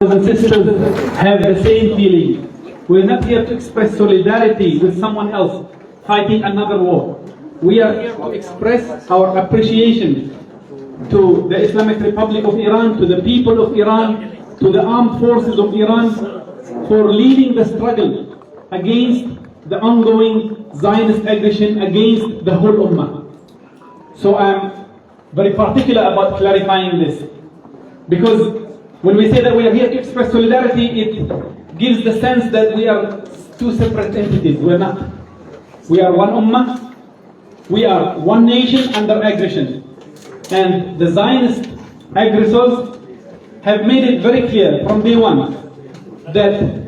and sisters have the same feeling. We're not here to express solidarity with someone else fighting another war. We are here to express our appreciation to the Islamic Republic of Iran, to the people of Iran, to the armed forces of Iran for leading the struggle against the ongoing Zionist aggression against the whole Ummah. So I'm very particular about clarifying this, because when we say that we are here to express solidarity, it gives the sense that we are two separate entities. We're not. We are one Ummah. We are one nation under aggression. And the Zionist aggressors have made it very clear from day one that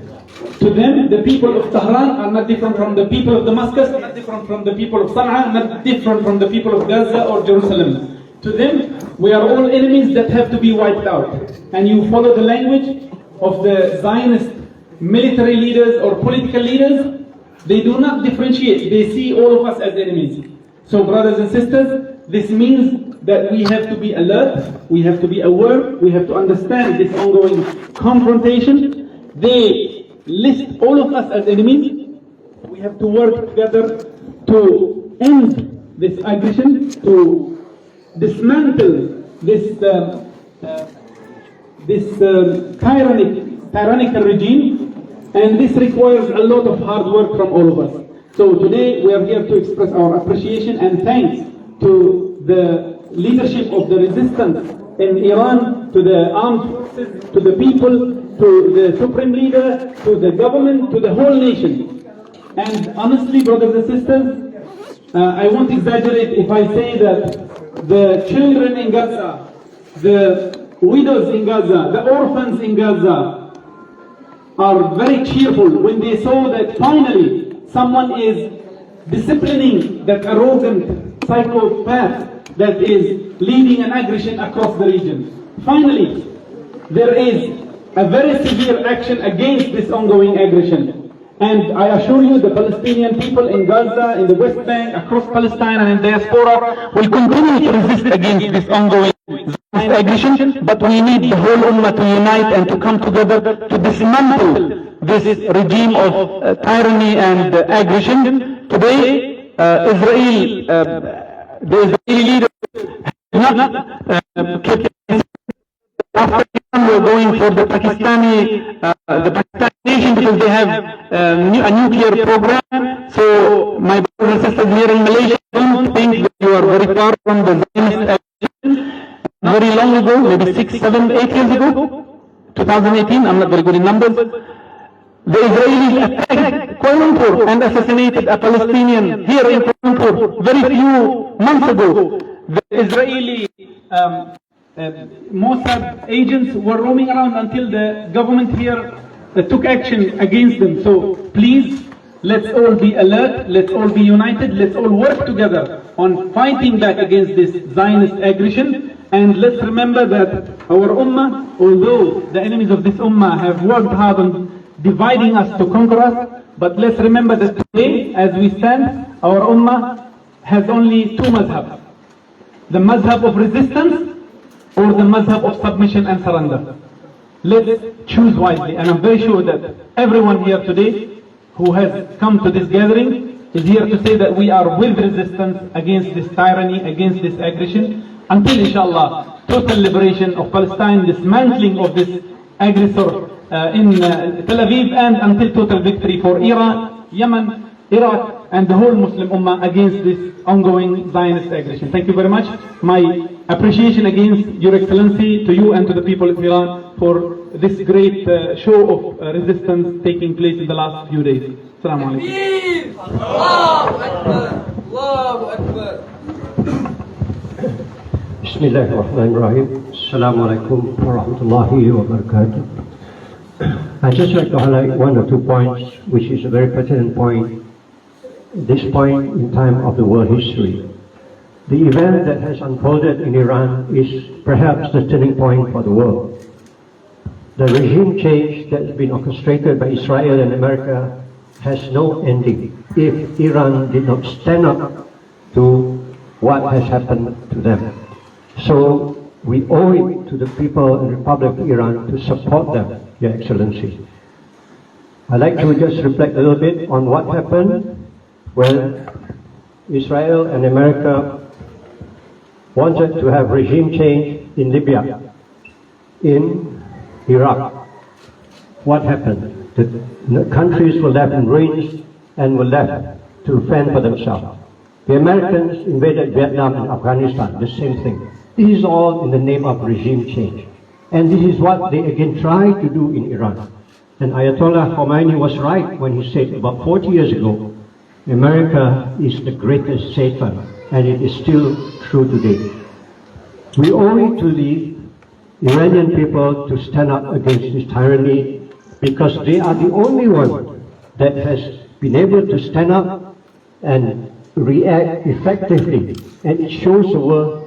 to them, the people of Tehran are not different from the people of Damascus, not different from the people of Sana'a, not different from the people of Gaza or Jerusalem. To them, we are all enemies that have to be wiped out. And you follow the language of the Zionist military leaders or political leaders, they do not differentiate. They see all of us as enemies. So brothers and sisters, this means that we have to be alert, we have to be aware, we have to understand this ongoing confrontation. They list all of us as enemies. We have to work together to end this aggression, to dismantle this tyrannical regime, and this requires a lot of hard work from all of us. So today we are here to express our appreciation and thanks to the leadership of the resistance in Iran, to the armed forces, to the people, to the supreme leader, to the government, to the whole nation. And honestly, brothers and sisters, I won't exaggerate if I say that the children in Gaza, the widows in Gaza, the orphans in Gaza are very cheerful when they saw that finally someone is disciplining that arrogant psychopath that is leading an aggression across the region. Finally, there is a very severe action against this ongoing aggression. And I assure you, the Palestinian people in Gaza, in the West Bank, across Palestine and in diaspora will continue to resist against this ongoing aggression, but we need the whole Ummah to unite and to come together to dismantle this regime of tyranny and aggression. Today, the Israeli leaders have not kept after we're going for the Pakistani nation because they have a nuclear program. So my brothers and sisters here in Malaysia, don't think that you are very far from the Zionist action. Very long ago, maybe 6, 7, 8 years ago, 2018, I'm not very good in numbers, the Israelis attacked Kuala Lumpur and assassinated a Palestinian here in Kuala Lumpur very few months ago. The Israeli Mossad agents were roaming around until the government here took action against them. So please, let's all be alert, let's all be united, let's all work together on fighting back against this Zionist aggression. And let's remember that our Ummah, although the enemies of this Ummah have worked hard on dividing us to conquer us, but let's remember that today, as we stand, our Ummah has only two mazhabs. The mazhab of resistance or the mazhab of submission and surrender. Let's choose wisely, and I'm very sure that everyone here today who has come to this gathering is here to say that we are with resistance against this tyranny, against this aggression, until inshallah total liberation of Palestine, dismantling of this aggressor in Tel Aviv, and until total victory for Iran, Yemen, Iraq and the whole Muslim Ummah against this ongoing Zionist aggression. Thank you very much. My appreciation against Your Excellency, to you and to the people of Iran for this great show of resistance taking place in the last few days. Assalamu alaikum. Allahu Akbar. Allahu Akbar. Bismillahirrahmanirrahim. Assalamu alaikum wa rahmatullahi wa barakatuh. I'd just like to highlight one or two points, which is a very pertinent point, this point in time of the world history. The event that has unfolded in Iran is perhaps the turning point for the world. The regime change that has been orchestrated by Israel and America has no ending if Iran did not stand up to what has happened to them. So we owe it to the people and Republic of Iran to support them, Your Excellency. I'd like to just reflect a little bit on what happened when Israel and America wanted to have regime change in Libya, in Iraq. What happened? The countries were left in ruins and were left to fend for themselves. The Americans invaded Vietnam and Afghanistan, the same thing. This is all in the name of regime change. And this is what they again tried to do in Iran. And Ayatollah Khomeini was right when he said about 40 years ago, America is the greatest Satan, and it is still true today. We owe it to the Iranian people to stand up against this tyranny because they are the only one that has been able to stand up and react effectively. And it shows the world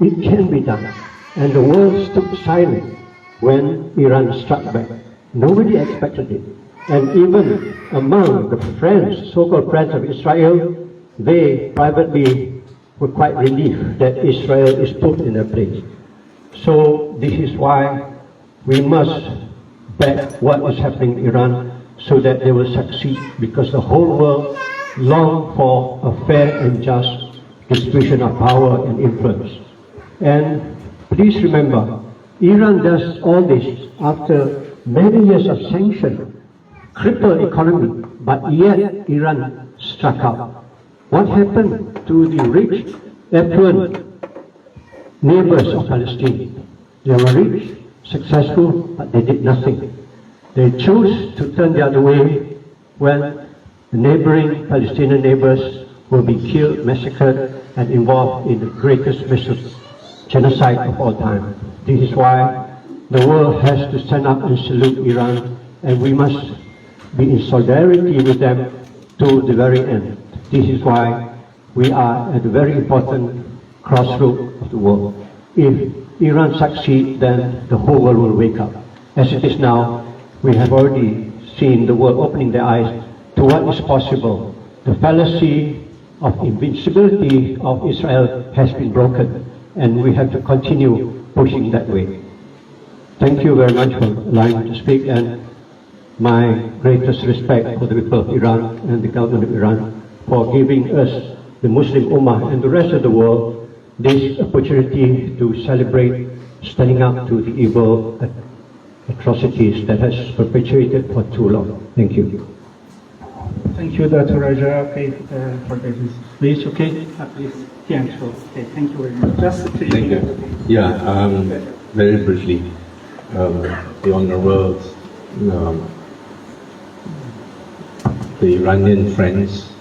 it can be done. And the world stood silent when Iran struck back. Nobody expected it. And even among the friends, so-called friends of Israel, they privately were quite relieved that Israel is put in a place. So this is why we must back what is happening in Iran so that they will succeed, because the whole world longs for a fair and just distribution of power and influence. And please remember, Iran does all this after many years of sanction, crippled economy, but yet Iran struck out. What happened to the rich, affluent neighbors of Palestine? They were rich, successful, but they did nothing. They chose to turn the other way when the neighboring Palestinian neighbors will be killed, massacred, and involved in the greatest genocide of all time. This is why the world has to stand up and salute Iran, and we must be in solidarity with them to the very end. This is why we are at a very important crossroad of the world. If Iran succeeds, then the whole world will wake up. As it is now, we have already seen the world opening their eyes to what is possible. The fallacy of invincibility of Israel has been broken, and we have to continue pushing that way. Thank you very much for allowing me to speak, and my greatest respect for the people of Iran and the government of Iran for giving us, the Muslim Ummah and the rest of the world, this opportunity to celebrate standing up to the evil atrocities that has perpetuated for too long. Thank you. Thank you, Dr. Raja, for this speech. Okay, please, Tiancho. Okay, thank you very much. Just Thank you. Yeah, very briefly, the honorable, the Iranian friends,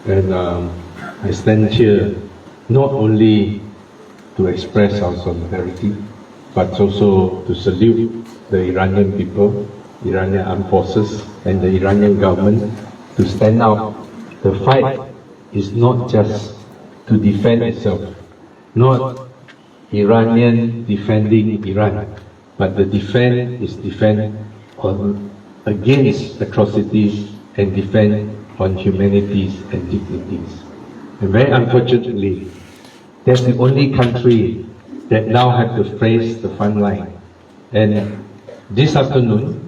and I stand here not only to express our solidarity, but also to salute the Iranian people, Iranian armed forces, and the Iranian government to stand up. The fight is not just to defend itself, not Iranian defending Iran, but the defend is defend against atrocities and defend on humanities and dignities. And very unfortunately, that's the only country that now have to face the front line. And this afternoon,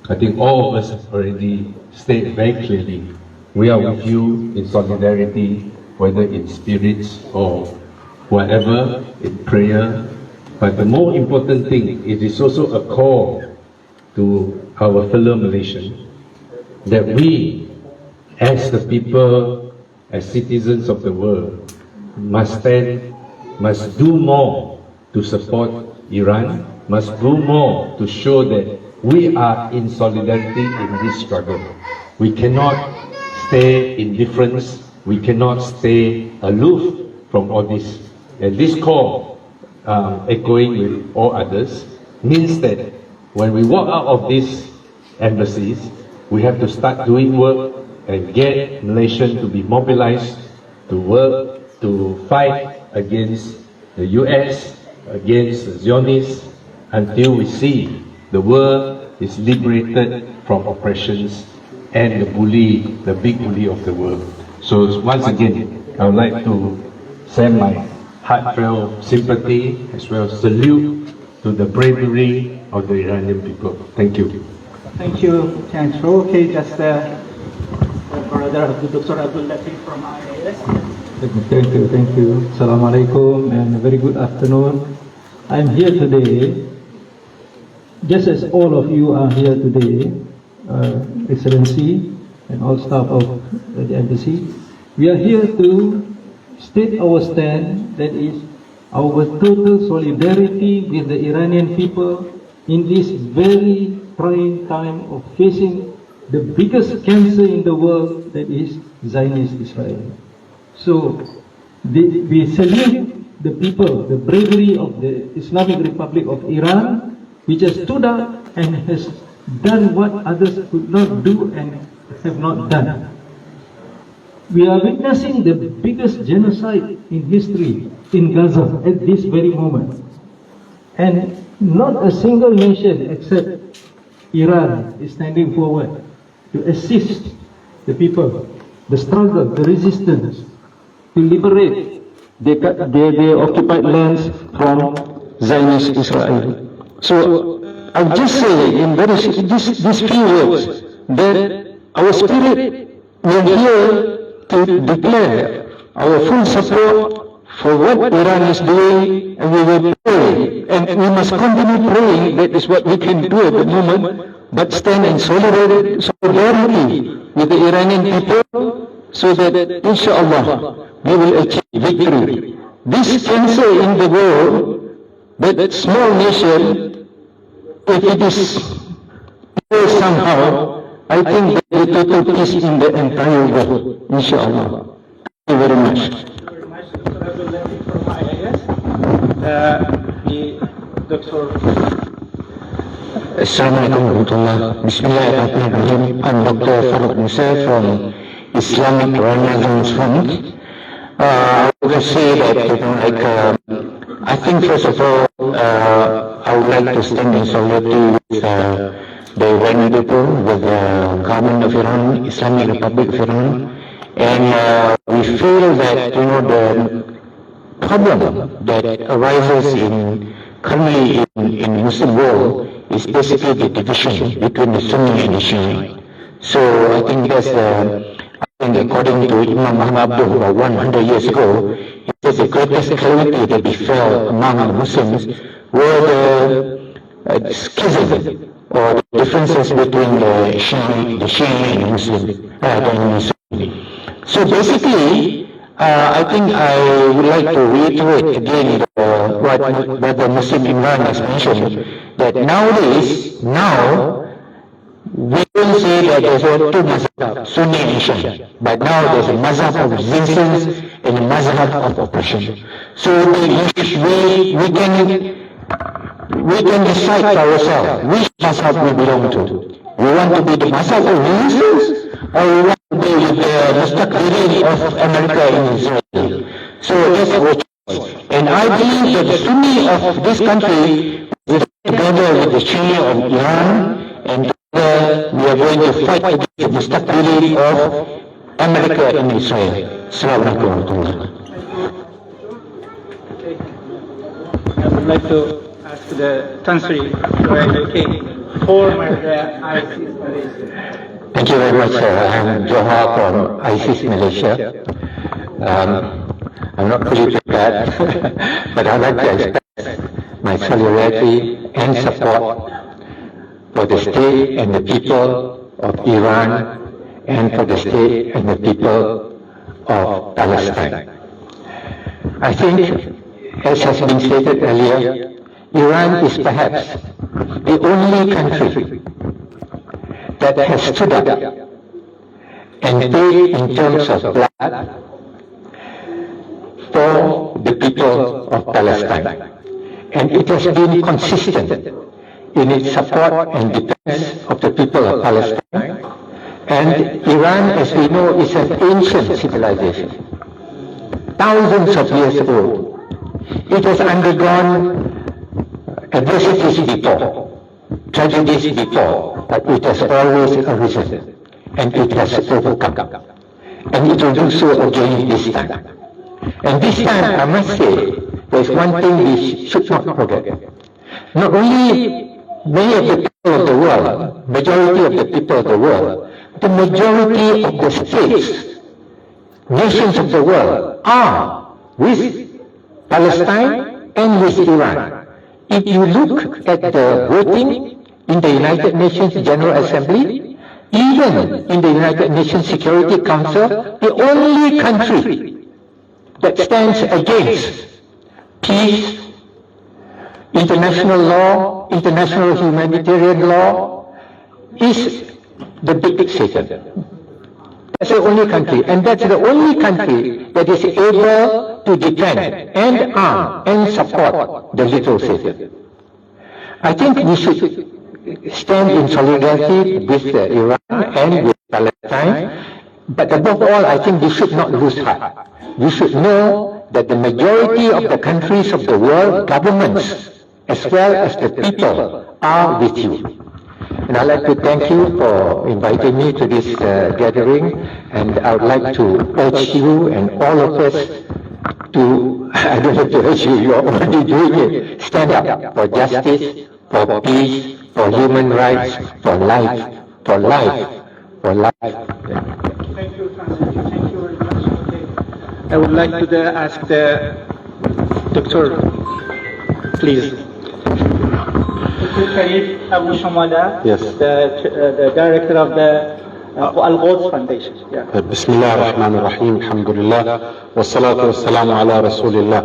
I think all of us already stated very clearly, we are with you in solidarity, whether in spirits or whatever, in prayer. But the more important thing, it is also a call to our fellow Malaysians that we, as the people, as citizens of the world, must do more to support Iran, must do more to show that we are in solidarity in this struggle. We cannot stay indifferent, we cannot stay aloof from all this. And this call, echoing with all others, means that when we walk out of these embassies, we have to start doing work and get Malaysians to be mobilized, to work, to fight against the US, against the Zionists, until we see the world is liberated from oppressions and the bully, the big bully of the world. So once again, I would like to send my heartfelt sympathy as well as salute to the bravery of the Iranian people. Thank you. Thank you, Chancellor. Okay, just brother Dr. Abdul Latif from IAS. Thank you. Assalamualaikum and a very good afternoon. I'm here today, just as all of you are here today, Excellency and all staff of the embassy. We are here to state our stand, that is our total solidarity with the Iranian people in this very trying time of facing the biggest cancer in the world, that is Zionist Israel. So we salute the people, the bravery of the Islamic Republic of Iran, which has stood up and has done what others could not do and have not done. We are witnessing the biggest genocide in history in Gaza at this very moment. And not a single nation except Iran is standing forward to assist the people, the struggle, the resistance, to liberate their occupied lands from Zionist Israel. So I'll just say in these few words that our spirit will here to declare our full support for what Iran is doing, and we will pray, and we must continue praying. That is what we can do at the moment, but stand in solidarity with the Iranian people, so that inshallah we will achieve victory. This cancer in the world, that small nation, if it is somehow, I think that the total peace in the entire world, inshallah. Thank you very much. Thank you very much, Dr. Abdul Latif from IAS. Dr. Assalamualaikum warahmatullahi. Bismillahirrahmanirrahim. I'm Dr. Farooq Musa from Islamic Renaissance Fund. I would say that, I think first of all, I would like to stand in solidarity with the Iranian people, with the government of Iran, Islamic Republic of Iran, and we feel that, the problem that arises currently in Muslim world is basically the division between the Sunni and the Shia. So I think that's according to Imam Muhammad Abdul, about 100 years ago, it says the greatest calamity that befell among the Muslims were the schism or the differences between the Shia and the Muslim. So basically, I think I would like to reiterate again what the Muslim Imran has mentioned, that nowadays, we don't say that there's two mazhab, Sunni and Shia, but now there's a mazhab of resistance and a mazhab of oppression. So we can decide for ourselves which mazhab we belong to. We want to be the mazhab of resistance, or we want to be with the mustaqbirin of America and Israel. So that's our choice. And I believe that the Sunni of this country will together with the Shia of Iran, and we are going to fight against the mustaqbirin of America and Israel. Assalamu alaikum. I would like to ask the country to indicate former ISIS Malaysia. Thank you very much, sir. I'm Johar from ISIS Malaysia. I'm not fully prepared, but I'd like to express my solidarity and support for the state and the people of Iran, and for the state and the people of Palestine. I think, as has been stated earlier, Iran is perhaps the only country that has stood up and paid in terms of blood for the people of Palestine. And it has been consistent in its support and defense of the people of Palestine. And Iran, as we know, is an ancient civilization, thousands of years old. It has undergone adversities before, tragedies before, but it has always arisen, and it has overcome. And it will do so again this time. And this time, I must say, there is one thing we should not forget. Not only many of the people of the world, majority of the people of the world, the majority of the states, nations of the world are with Palestine and with Iran. If you look at the voting in the United Nations General Assembly, even in the United Nations Security Council, the only country that stands against peace, international law, international humanitarian law, is the big Satan. That's the only country, and that's the only country that is able to defend and arm and support the little Satan. I think we should stand in solidarity with Iran and with Palestine, but above all, I think we should not lose heart. We should know that the majority of the countries of the world, governments, as well as the people, are with you. And I'd like to thank you for inviting me to this gathering, and I would like to urge you and all of us to, I don't have to urge you, you're already doing it, stand up for justice, for peace, for human rights, for life, for life, for life. Thank you, Francis. Thank you very much. Okay. I would like to ask the doctor, please. Dr. Sharif Abu Shamala, Yes. the director of the Al-Quds Foundation. Yeah. بسم الله الرحمن الرحيم الحمد لله والصلاة والسلام على رسول الله.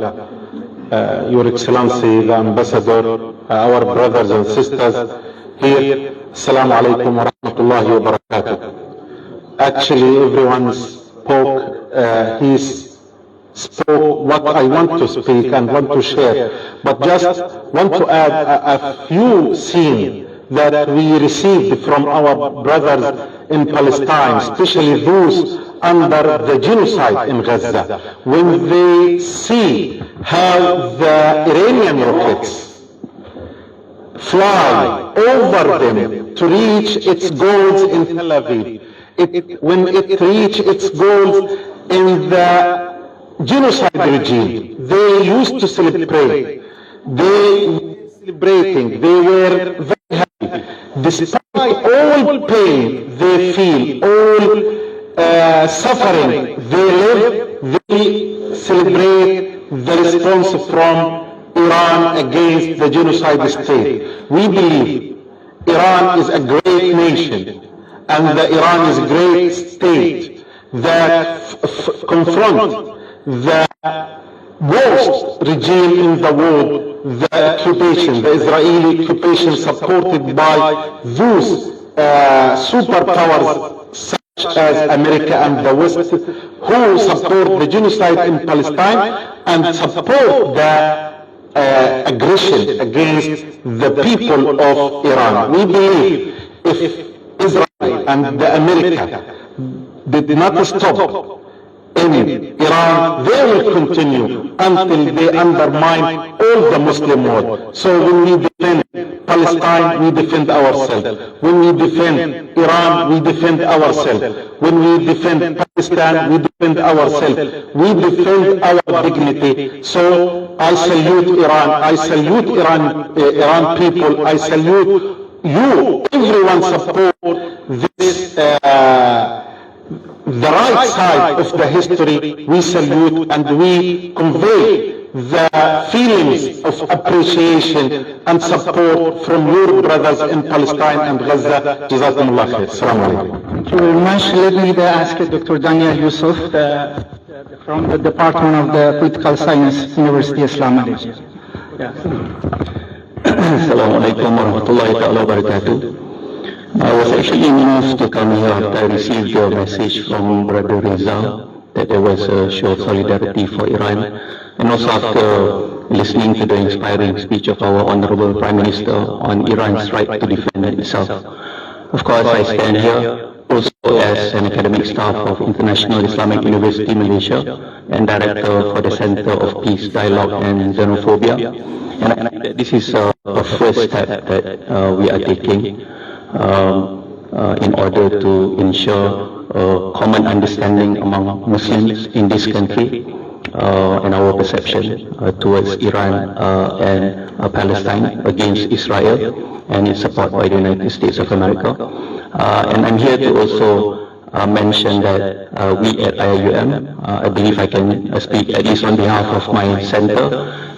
Your Excellency, the Ambassador, our brothers and sisters here, Assalamu alaikum wa rahmatullahi wa barakatuh. Actually, everyone spoke, he spoke what I want to speak and want to share, but just want to add a few scenes that we received from our brothers in Palestine, especially those under the genocide in Gaza, when they see how the Iranian rockets fly over them to reach its goals in Tel Aviv. When it reaches its goals in the genocide regime, they used to celebrate. They were celebrating. They were very happy. Despite all pain they feel, all suffering they live, they celebrate the response from Iran against the genocide state. We believe Iran is a great nation, and the Iran is a great state that confront the worst regime in the world, the occupation, the Israeli occupation supported by those superpowers such as America and the West, who support the genocide in Palestine and support the aggression against the people of Iran. We believe if Israel and America did not stop in Iran, they will continue until they undermine all the Muslim world. So when we defend Palestine, we defend ourselves. When we defend Iran, we defend ourselves. When we defend Pakistan, we defend ourselves. We defend our dignity. So I salute Iran. I salute Iran people. I salute you. Everyone support this the right side of the history. We salute and we convey the feelings of appreciation and support from your brothers in Palestine and Gaza. Jazakumullah khair. Assalamu alaikum. Thank you very much. Let me ask Dr. Daniel Yusuf from the Department of the Political Science, University of Islam, Malaysia. Yeah. Assalamu alaikum wa rahmatullahi wa barakatuh. I was actually moved to come here after I received a message from Brother Rizal that there was a show of solidarity for Iran, and also after listening to the inspiring speech of our Honorable Prime Minister on Iran's right to defend itself. Of course, I stand here also as an academic staff of International Islamic University Malaysia and Director for the Center of Peace, Dialogue and Xenophobia. And I think that this is a first step that we are taking in order to ensure a common understanding among Muslims in this country in our perception towards Iran and Palestine against Israel and its support by the United States of America. And I'm here to also mention that we at IUM, I believe I can speak at least on behalf of my center,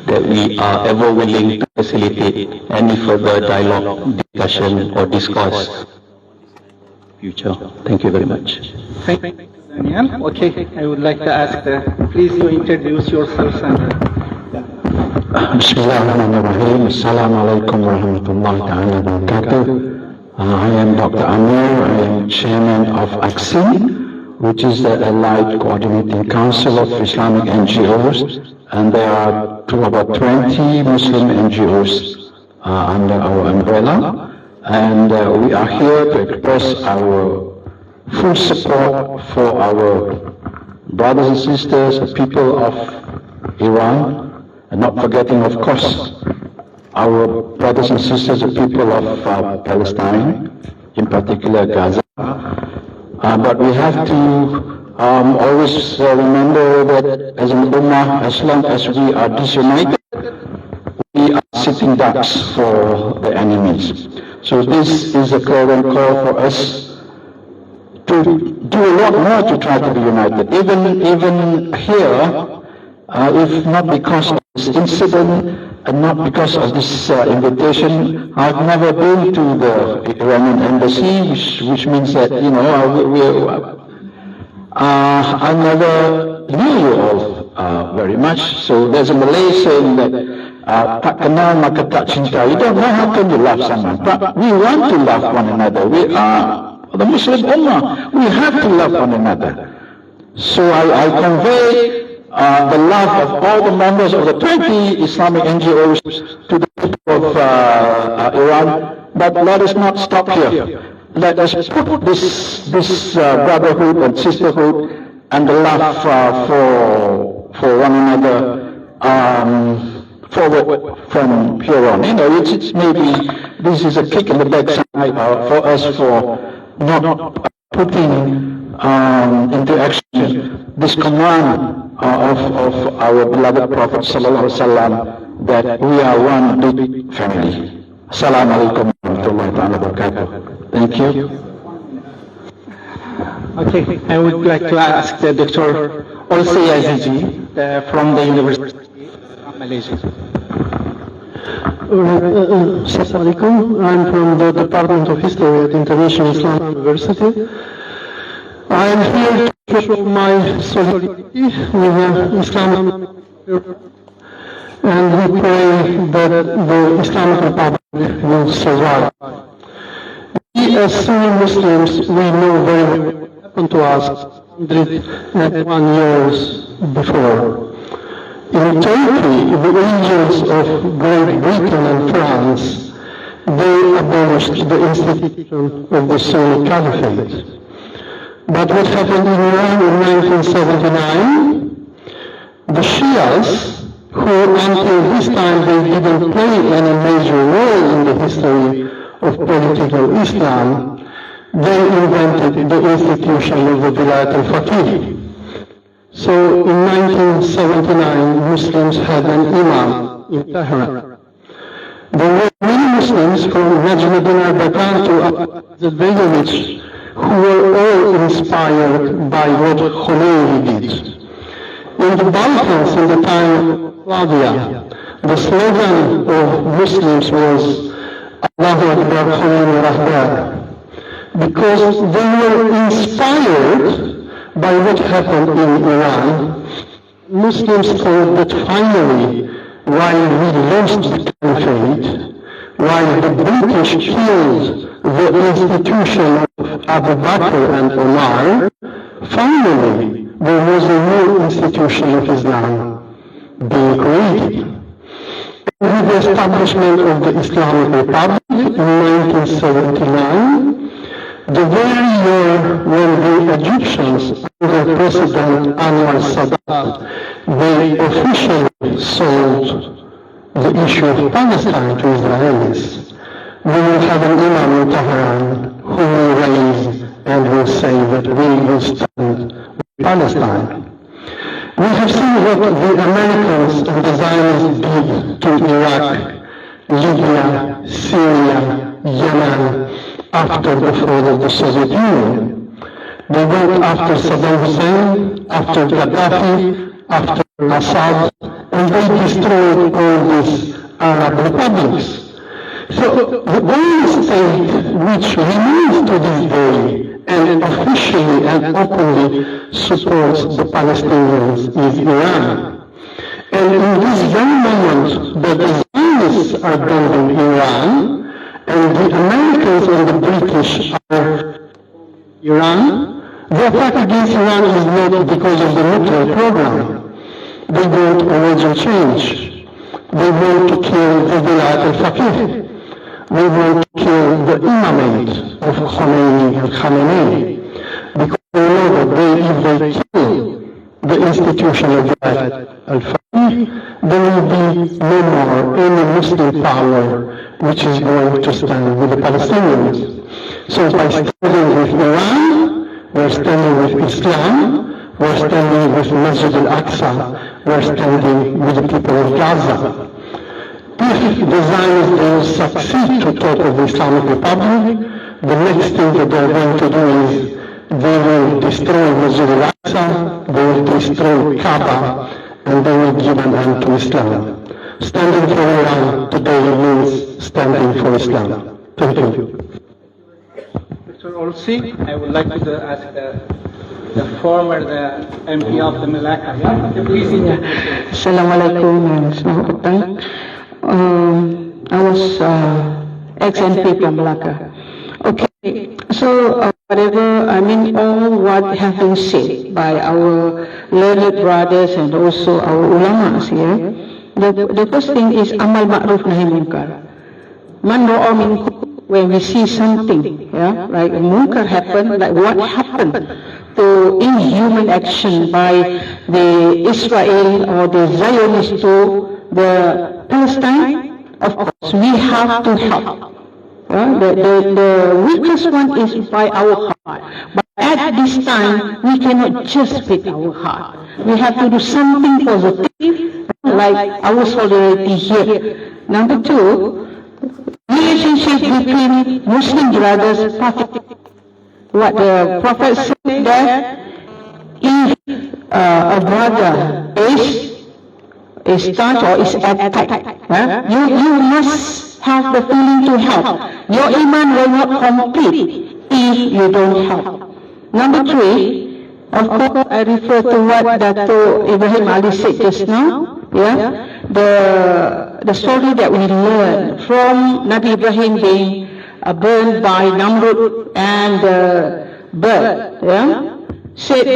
that we are ever willing to facilitate any further dialogue, discussion or discourse future. Thank you very much. Thank you, Daniel. Okay, I would like to ask, please you introduce yourself and Bismillahirrahmanirrahim. Assalamu alaikum warahmatullahi ta'ala wabarakatuh. I am Dr. Amir. I am chairman of AXIN, which is the Allied Coordinating Council of Islamic NGOs, and there are about 20 Muslim NGOs under our umbrella, and we are here to express our full support for our brothers and sisters, the people of Iran, and not forgetting, of course, our brothers and sisters, the people of Palestine, in particular Gaza. But we have to always remember that as an ummah, as long as we are disunited, we are sitting ducks for the enemies. So this is a current call for us to do a lot more to try to be united. Even here, if not because of this incident and not because of this invitation, I've never been to the Iranian embassy, which means that, you know, I never knew you all very much. So there's a Malay saying that tak kenal maka tak cinta. You don't know how can you love someone, but we want to love one another. We are the Muslim Ummah. We have to love one another. So I convey the love of all the members of the 20 Islamic NGOs to the people of Iran, but let us not stop here. Let us put this brotherhood and sisterhood and the love for one another forward from here on. You know, it's maybe this is a kick in the backside for us for not putting into action this command of our beloved Prophet Sallallahu Alaihi Wasallam that we are one big family. Assalamu alaikum warahmatullahi wabarakatuh. Thank you. okay, I would like to ask Dr. Olsey Azizi from the University of Malaysia. Assalamu alaikum. I'm from the Department of History at International Islam University. I am here to show my solidarity with the Islamic and we pray that the Islamic Republic will survive. We as Sunni Muslims, we know very well what happened to us 101 years before. In Turkey, the agents of Great Britain and France, they abolished the institution of the Sunni Caliphate. But what happened in Iran in 1979, the Shias, who until this time they didn't play any major role in the history of political Islam, they invented the institution of the Vilayat al-Faqih. So in 1979, Muslims had an imam in Tehran. There were many Muslims from Najmuddin al-Bakan to Abdul who were all inspired by what Khomeini did. In the Balkans, in the time of Yugoslavia, the slogan of Muslims was Allahu Akbar Khomeini Rahbar, because they were inspired by what happened in Iran. Muslims thought that finally, while we lost the caliphate, while the British killed the institution of Abu Bakr and Omar, finally there was a new institution of Islam being created. With the establishment of the Islamic Republic in 1979, the very year when the Egyptians under President Anwar Sadat, they officially sold the issue of Palestine to Israelis, we will have an imam in Tehran who will raise and will say that we will stand with Palestine. We have seen what the Americans and the Zionists did to Iraq, Libya, Syria, Yemen, after the fall of the Soviet Union. They went after Saddam Hussein, after Gaddafi, after Assad, and they destroyed all these Arab republics. So the only state which remains to this day and officially and openly supports the Palestinians is Iran. And in this very moment that the Zionists are building Iran, and the Americans and the British are Iran, the attack against Iran is not because of the nuclear program. They want a major change. They want to kill the Wilayat al-Faqih. They want to kill the imamate of Khomeini and Khamenei. Because they know that if they kill the institution of Wilayat al-Faqih, there will be no more any Muslim power which is going to stand with the Palestinians. So by standing with Iran, we're standing with Islam, we're standing with Masjid al-Aqsa, we're standing with the people of Gaza. If the Zionists will succeed to topple the Islamic Republic, the next thing that they're going to do is they will destroy Masjid al-Aqsa, they will destroy Kaaba, and they will give an end to Islam. Standing for Iran today means standing for Islam. Thank you. Mr. Olsi, I would like to ask the former MP of the Malacca. Yeah? Please. Assalamualaikum warahmatullahi wabarakatuh. I was ex-MP from Malacca. Okay, so whatever, all what have been said by our learned brothers and also our ulamas here, the first thing is amal ma'ruf nahi munkar. Man ra'a minkum, when we see something, like a munkar happen, like what happened to inhuman action by the Israel or the Zionists to the Palestine, of course we have to help. The weakest one is by our heart. But at this time, we cannot just with our heart. We have to do something positive, like our solidarity here. Number two, relationship between Muslim brothers. What the Prophet said that if a brother is touched or is attacked, you must have the feeling to help. Your iman will not complete if you don't help. Number three, of course, I refer to what Dato' Ibrahim Ali said just now. The story that we learned from Nabi Ibrahim being burned by Namrud and the bird. Said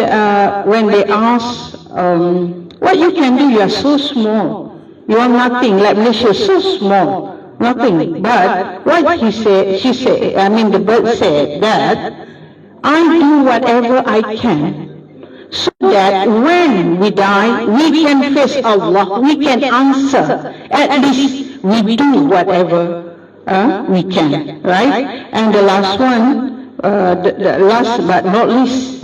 when they asked, what you can do? You are so small. You are nothing. Like Malaysia, so small. Nothing. But what he said, the bird said that I do whatever I can so that when we die, we can face Allah, we can answer. At least we do whatever we can, right? And the last one, the last but not least,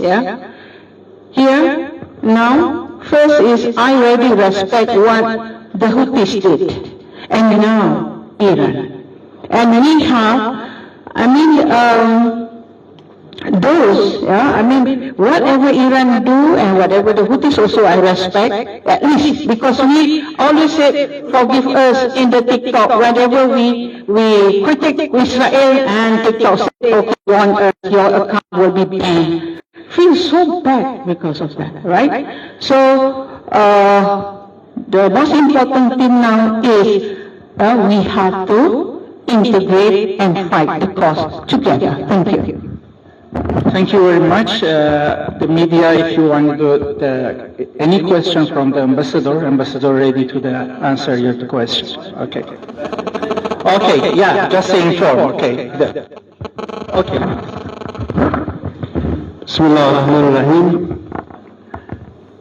here, now, first is I already respect what the Houthis did. And now, Iran. And we have, those, whatever Iran do and whatever the Houthis also I respect, at least, because we always say, forgive us in the TikTok, whenever we critique Israel and TikTok say, okay, your account will be banned. Feel so bad because of that, right? So, the most important thing now is we have to integrate and fight the cause together. Thank you. Thank you very much. The media, if you want to, any questions from the ambassador ready to answer your questions. Okay. Okay, yeah, just to inform. Okay. Okay. Bismillah ar-Rahman ar-Rahim.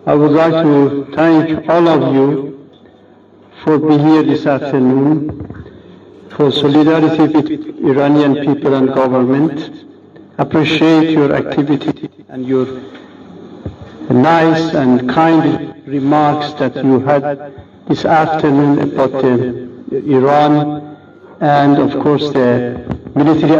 I would like to thank all of you for being here this afternoon, for solidarity with Iranian people and government. Appreciate your activity and your nice and kind remarks that you had this afternoon about Iran and, of course, the military